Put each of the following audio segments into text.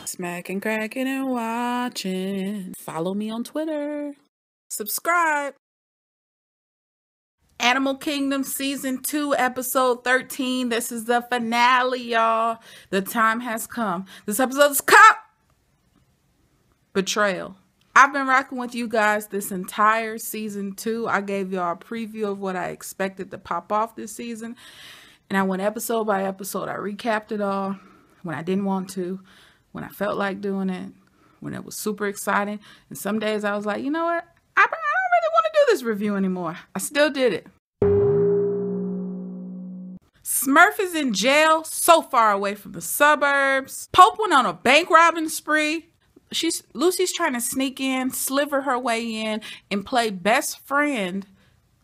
Smacking, cracking, and watching. Follow me on Twitter. Subscribe. Animal Kingdom Season 2, Episode 13. This is the finale, y'all. The time has come. This episode is called Betrayal. I've been rocking with you guys this entire Season 2. I gave y'all a preview of what I expected to pop off this season. And I went episode by episode. I recapped it all when I didn't want to, when I felt like doing it, when it was super exciting. And some days I was like, you know what? I don't really want to do this review anymore. I still did it. Smurf is in jail, so far away from the suburbs. Pope went on a bank robbing spree. Lucy's trying to sneak in, sliver her way in, and play best friend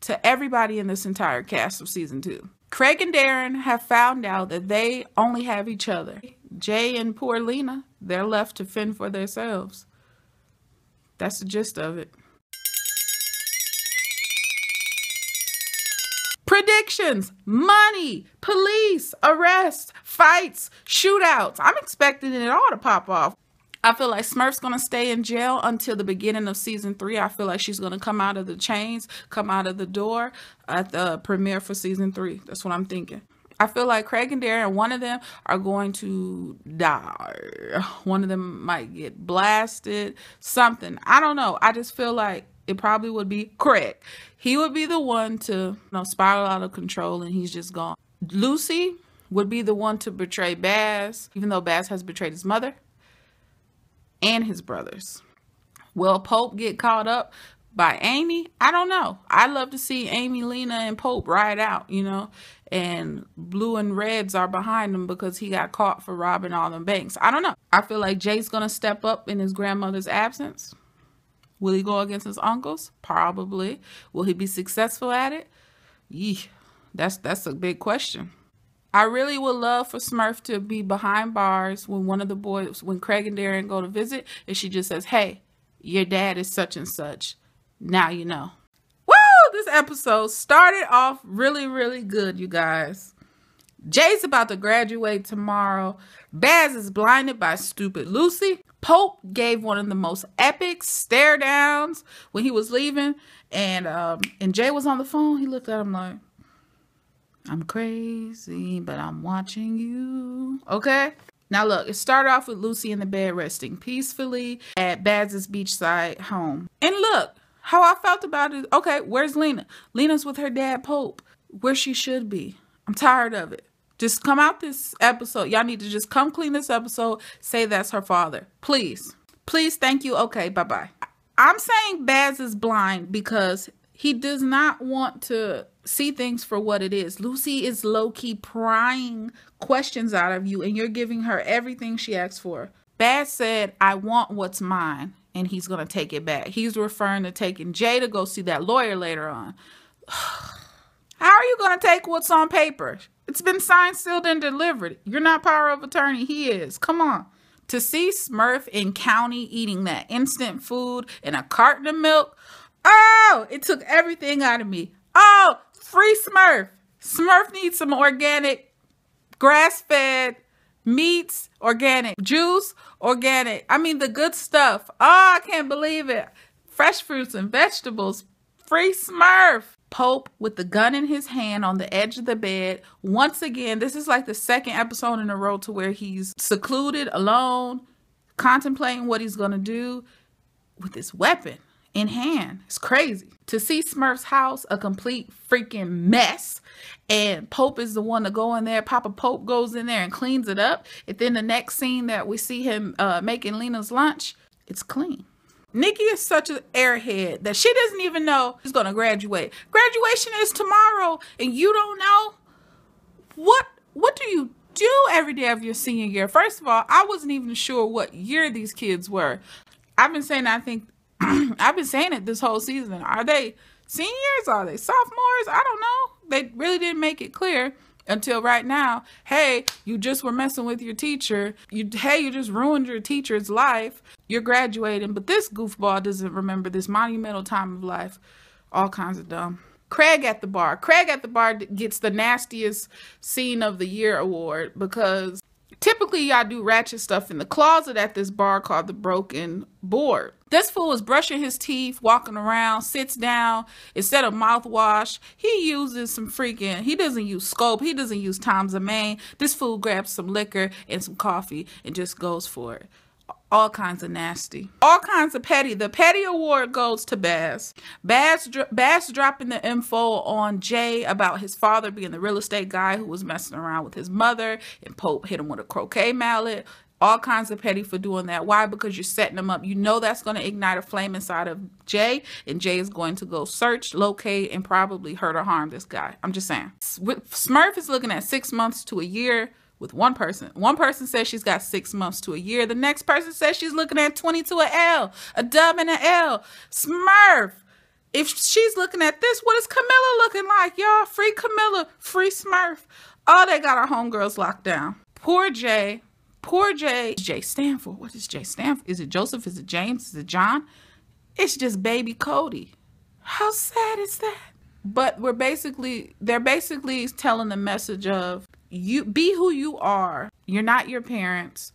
to everybody in this entire cast of Season 2. Craig and Darren have found out that they only have each other. Jay and poor Lena, they're left to fend for themselves. That's the gist of it. Predictions, money, police, arrests, fights, shootouts. I'm expecting it all to pop off. I feel like Smurf's going to stay in jail until the beginning of Season 3. I feel like she's going to come out of the chains, come out of the door at the premiere for Season 3. That's what I'm thinking. I feel like Craig and Darren, one of them are going to die. One of them might get blasted, something. I don't know. I just feel like it probably would be Craig. He would be the one to spiral out of control and he's just gone. Lucy would be the one to betray Baz, even though Baz has betrayed his mother and his brothers. Will Pope get caught up by Amy? I don't know. I'd love to see Amy, Lena, and Pope ride out, and Blue and Reds are behind him because he got caught for robbing all them banks. I don't know. I feel like Jay's going to step up in his grandmother's absence. Will he go against his uncles? Probably. Will he be successful at it? Yee, that's a big question. I really would love for Smurf to be behind bars when when Craig and Darren go to visit, and she just says, hey, your dad is such and such. Now you know. Woo! This episode started off really, really good, you guys. Jay's about to graduate tomorrow. Baz is blinded by stupid Lucy. Pope gave one of the most epic stare downs when he was leaving, and Jay was on the phone. He looked at him like, I'm crazy, but I'm watching you. Okay? Now look, it started off with Lucy in the bed resting peacefully at Baz's beachside home. And look, how I felt about it. Okay, where's Lena? Lena's with her dad, Pope, where she should be. I'm tired of it. Just come out this episode. Y'all need to just come clean this episode. Say that's her father. Please. Please, thank you. Okay, bye-bye. I'm saying Baz is blind because he does not want to see things for what it is. Lucy is low-key prying questions out of you, and you're giving her everything she asked for. Baz said, I want what's mine, and he's going to take it back. He's referring to taking Jay to go see that lawyer later on. How are you going to take what's on paper? It's been signed, sealed, and delivered. You're not power of attorney. He is. Come on. To see Smurf in county eating that instant food and a carton of milk, oh, it took everything out of me. Oh, free Smurf. Smurf needs some organic, grass-fed meats, organic juice, organic. I mean, the good stuff. Oh, I can't believe it. Fresh fruits and vegetables. Free Smurf. Pope with the gun in his hand on the edge of the bed. Once again, this is like the second episode in a row to where he's secluded, alone, contemplating what he's going to do with this weapon in hand. It's crazy. To see Smurf's house a complete freaking mess, and Pope is the one to go in there. Papa Pope goes in there and cleans it up. And then the next scene that we see him making Lena's lunch, it's clean. Nikki is such an airhead that she doesn't even know she's going to graduate. Graduation is tomorrow, and you don't know? What do you do every day of your senior year? First of all, I wasn't even sure what year these kids were. I've been saying, I've been saying it this whole season. Are they seniors? Are they sophomores? I don't know. They really didn't make it clear until right now. Hey, you just were messing with your teacher. You just ruined your teacher's life. You're graduating, but this goofball doesn't remember this monumental time of life. All kinds of dumb. Craig at the bar. Craig at the bar gets the nastiest scene of the year award because Typically, y'all do ratchet stuff in the closet at this bar called the Broken Board. This fool is brushing his teeth, walking around, sits down. Instead of mouthwash, he uses some freaking, he doesn't use Scope, he doesn't use Tom's of Maine. This fool grabs some liquor and some coffee and just goes for it. All kinds of nasty. All kinds of petty. The petty award goes to Baz. Baz dropping the info on Jay about his father being the real estate guy who was messing around with his mother, and Pope hit him with a croquet mallet. All kinds of petty for doing that. Why? Because you're setting him up. You know that's going to ignite a flame inside of Jay, and Jay is going to go search, locate, and probably hurt or harm this guy. I'm just saying. Smurf is looking at 6 months to a year. With one person. One person says she's got 6 months to a year. The next person says she's looking at 20 to a L. A dub and an L. Smurf. If she's looking at this, what is Camilla looking like, y'all? Free Camilla. Free Smurf. Oh, they got our homegirls locked down. Poor Jay. Poor Jay. Jay stand for? What is Jay stand for? Is it Joseph? Is it James? Is it John? It's just baby Cody. How sad is that? But they're basically telling the message of, you be who you are. You're not your parents.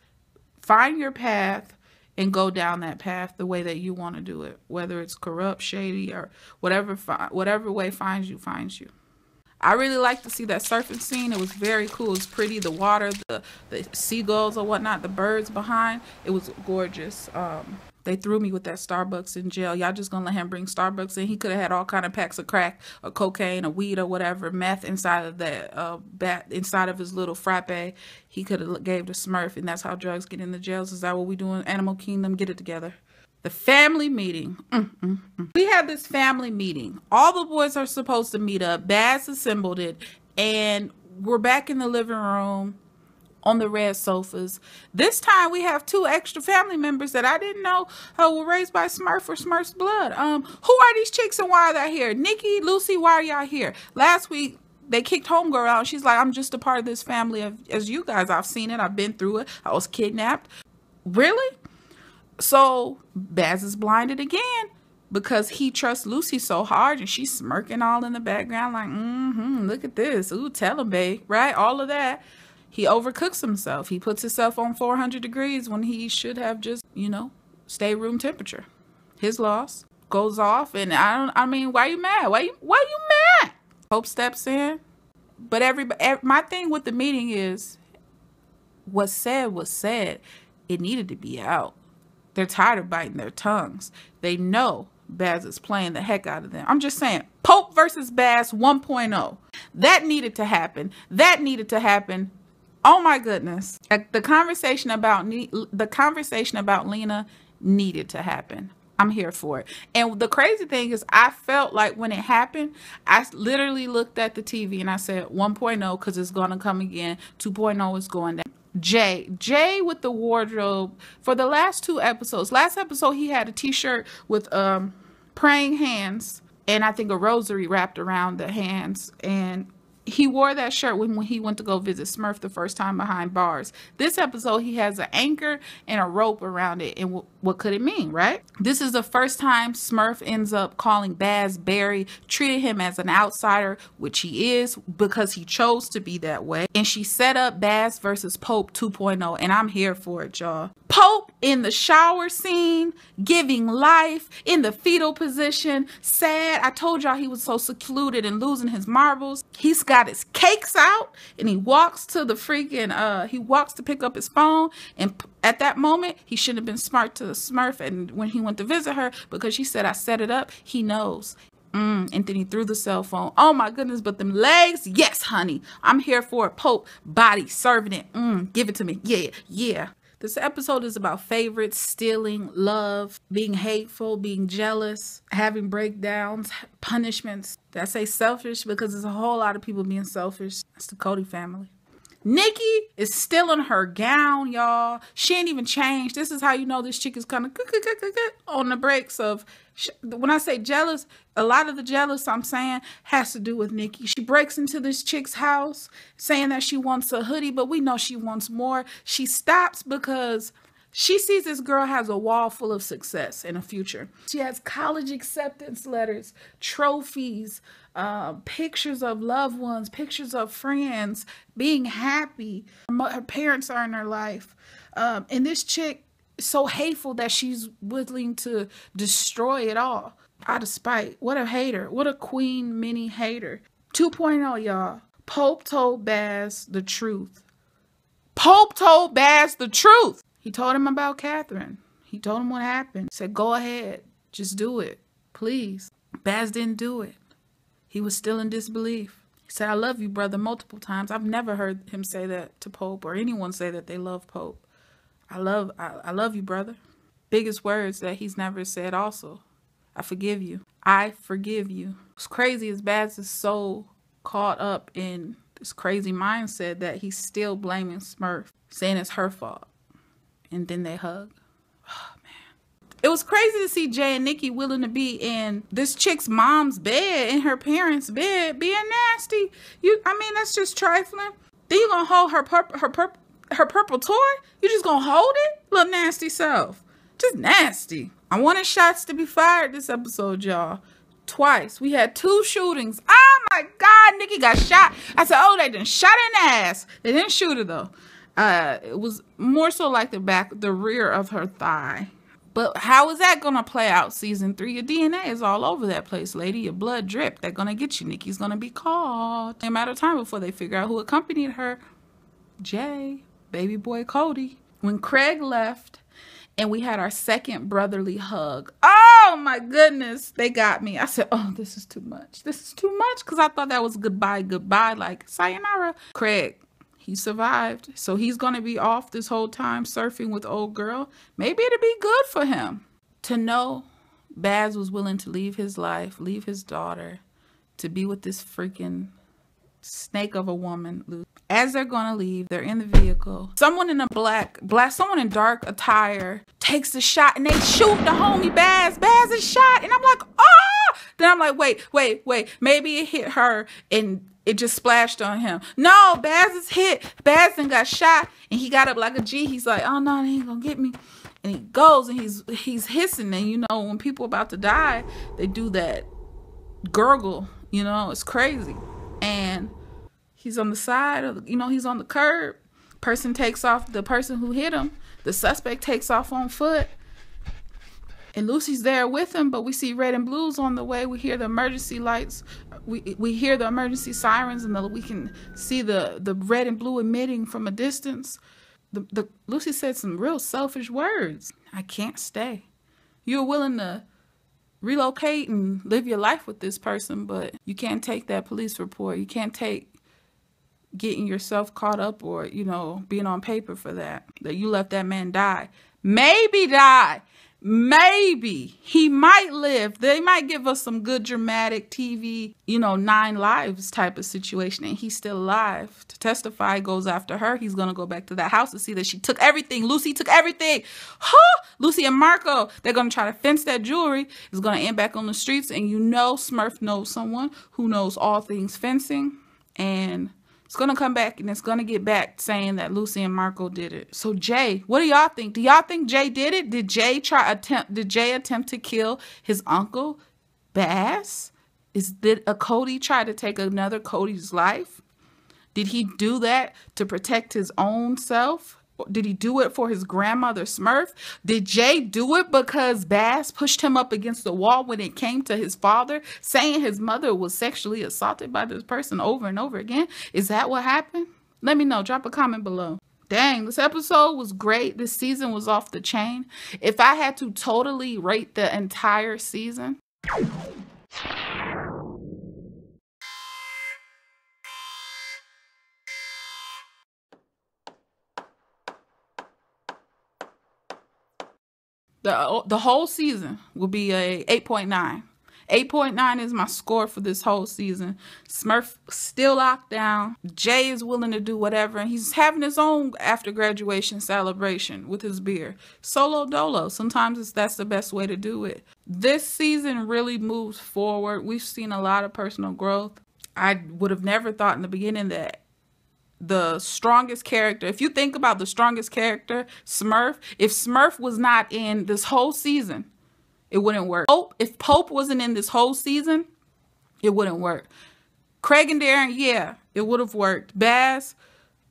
Find your path and go down that path the way that you want to do it. Whether it's corrupt, shady, or whatever way finds you. I really like to see that surfing scene. It was very cool. It was pretty. The water, the seagulls or whatnot, the birds behind. It was gorgeous. They threw me with that Starbucks in jail. Y'all just gonna let him bring Starbucks in? He could have had all kind of packs of crack or cocaine or weed or whatever, meth inside of that inside of his little frappe. He could have gave to Smurf, and that's how drugs get in the jails. Is that what we do in Animal Kingdom? Get it together. The family meeting. We have this family meeting. All the boys are supposed to meet up. Baz assembled it, and we're back in the living room on the red sofas. This time we have 2 extra family members that I didn't know were raised by Smurf or Smurf's blood. Who are these chicks and why are they here? Nikki, Lucy, why are y'all here? Last week they kicked homegirl out. She's like, I'm just a part of this family as you guys. I've seen it. I've been through it. I was kidnapped. Really? So Baz is blinded again because he trusts Lucy so hard, and she's smirking all in the background like, look at this. Ooh, tell him, babe. Right? All of that. He overcooks himself. He puts himself on 400 degrees when he should have just, stay room temperature. His loss goes off, and I mean, why you mad? Why you mad? Hope steps in. But my thing with the meeting is, what's said was said. It needed to be out. They're tired of biting their tongues. They know Baz is playing the heck out of them. I'm just saying, Pope versus Baz 1.0. That needed to happen. Oh my goodness. The conversation about Lena needed to happen. I'm here for it. And the crazy thing is, I felt like when it happened, I literally looked at the TV and I said 1.0 because it's going to come again. 2.0 is going down. Jay with the wardrobe for the last 2 episodes. Last episode, he had a t-shirt with praying hands and I think a rosary wrapped around the hands. And he wore that shirt when he went to go visit Smurf the first time behind bars. This episode, he has an anchor and a rope around it. And what could it mean, right? This is the first time Smurf ends up calling Baz Barry, treated him as an outsider, which he is because he chose to be that way. And she set up Baz versus Pope 2.0. And I'm here for it, y'all. Pope in the shower scene, giving life, in the fetal position, sad. I told y'all he was so secluded and losing his marbles. He's got his cakes out and he walks to the freaking, he walks to pick up his phone. And at that moment, he shouldn't have been smart to Smurf. And when he went to visit her, because she said, I set it up, he knows. And then he threw the cell phone. Oh my goodness, but them legs, yes, honey. I'm here for it. Pope, body, serving it. Give it to me. Yeah, yeah. This episode is about favorites, stealing, love, being hateful, being jealous, having breakdowns, punishments. Did I say selfish? Because there's a whole lot of people being selfish. That's the Cody family. Nikki is still in her gown, y'all. She ain't even changed. This is how you know this chick is kind of on the breaks of, when I say jealous, a lot of the jealous I'm saying has to do with Nikki. She breaks into this chick's house saying that she wants a hoodie, but we know she wants more. She stops because She sees this girl has a wall full of success and a future. She has college acceptance letters, trophies, pictures of loved ones, pictures of friends, being happy. Her parents are in her life. And this chick is so hateful that she's willing to destroy it all out of spite. What a hater. What a queen mini hater. 2.0, y'all. Pope told Baz the truth. Pope told Baz the truth. He told him about Catherine. He told him what happened. He said, go ahead. Just do it. Please. Baz didn't do it. He was still in disbelief. He said, I love you, brother, multiple times. I've never heard him say that to Pope or anyone say that they love Pope. I love you, brother. Biggest words that he's never said also. I forgive you. I forgive you. What's crazy is Baz is so caught up in this crazy mindset that he's still blaming Smurf, saying it's her fault. And then they hug. Oh, man. It was crazy to see Jay and Nikki willing to be in this chick's mom's bed, in her parents' bed, being nasty. I mean, that's just trifling. Then you gonna hold her purple toy? You just gonna hold it? Little nasty self. Just nasty. I wanted shots to be fired this episode, y'all. Twice. We had 2 shootings. Oh my God, Nikki got shot. I said, oh, they done shot her in the ass. They didn't shoot her though. It was more so like the rear of her thigh. But how is that going to play out season 3? Your DNA is all over that place, lady. Your blood drip. They're going to get you. Nikki's going to be caught. In a matter of time before they figure out who accompanied her. Jay, baby boy Cody. When Craig left and we had our second brotherly hug. Oh my goodness. They got me. I said, oh, this is too much. This is too much. Because I thought that was goodbye, like sayonara. Craig. He survived. So he's going to be off this whole time surfing with old girl. Maybe it'll be good for him. To know Baz was willing to leave his life, leave his daughter, to be with this freaking snake of a woman. As they're going to leave, they're in the vehicle. Someone in a someone in dark attire takes the shot and they shoot the homie Baz. Baz is shot. And I'm like, oh! Then I'm like, wait. Maybe it hit her and it just splashed on him. No, Baz is hit. Baz then got shot and he got up like a G. He's like, oh no, they ain't gonna get me. And he goes and he's hissing. And you know, when people about to die, they do that gurgle. You know, it's crazy. And he's on the side of, he's on the curb. Person takes off, the person who hit him, the suspect takes off on foot. And Lucy's there with him, but we see red and blues on the way. We hear the emergency lights. We hear the emergency sirens, and we can see the red and blue emitting from a distance. Lucy said some real selfish words. I can't stay. You're willing to relocate and live your life with this person, but you can't take that police report. You can't take getting yourself caught up or, being on paper for that you left that man die. Maybe die. Maybe he might live. They might give us some good dramatic TV, 9 lives type of situation. And he's still alive. To testify, goes after her. He's going to go back to that house to see that she took everything. Lucy took everything. Huh? Lucy and Marco, they're going to try to fence that jewelry. It's going to end back on the streets. And Smurf knows someone who knows all things fencing. And it's going to come back and it's going to get back saying that Lucy and Marco did it. So Jay, what do y'all think? Do y'all think Jay did it? Did Jay attempt to kill his uncle, Baz? Did a Cody try to take another Cody's life? Did he do that to protect his own self? Did he do it for his grandmother Smurf? Did Jay do it because Baz pushed him up against the wall when it came to his father, saying his mother was sexually assaulted by this person over and over again? Is that what happened? Let me know. Drop a comment below. Dang, this episode was great. This season was off the chain. If I had to totally rate the entire season, the whole season will be a 8.9. 8.9 is my score for this whole season. Smurf still locked down. Jay is willing to do whatever, and he's having his own after graduation celebration with his beer. Solo dolo. Sometimes that's the best way to do it. This season really moves forward. We've seen a lot of personal growth. I would have never thought in the beginning that the strongest character. If you think about the strongest character, Smurf, if Smurf was not in this whole season, it wouldn't work. If Pope wasn't in this whole season, it wouldn't work. Craig and Darren, yeah, it would have worked. Baz,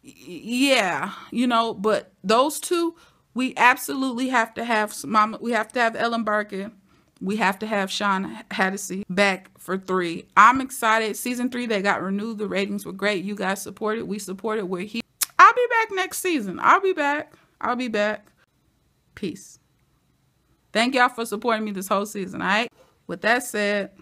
yeah, you know, but those two, we absolutely have to have Mama. We have to have Ellen Barkin. We have to have Sean Hannity back for 3. I'm excited. Season 3, they got renewed. The ratings were great. You guys supported. We supported. We're here. I'll be back next season. I'll be back. Peace. Thank y'all for supporting me this whole season, all right? With that said...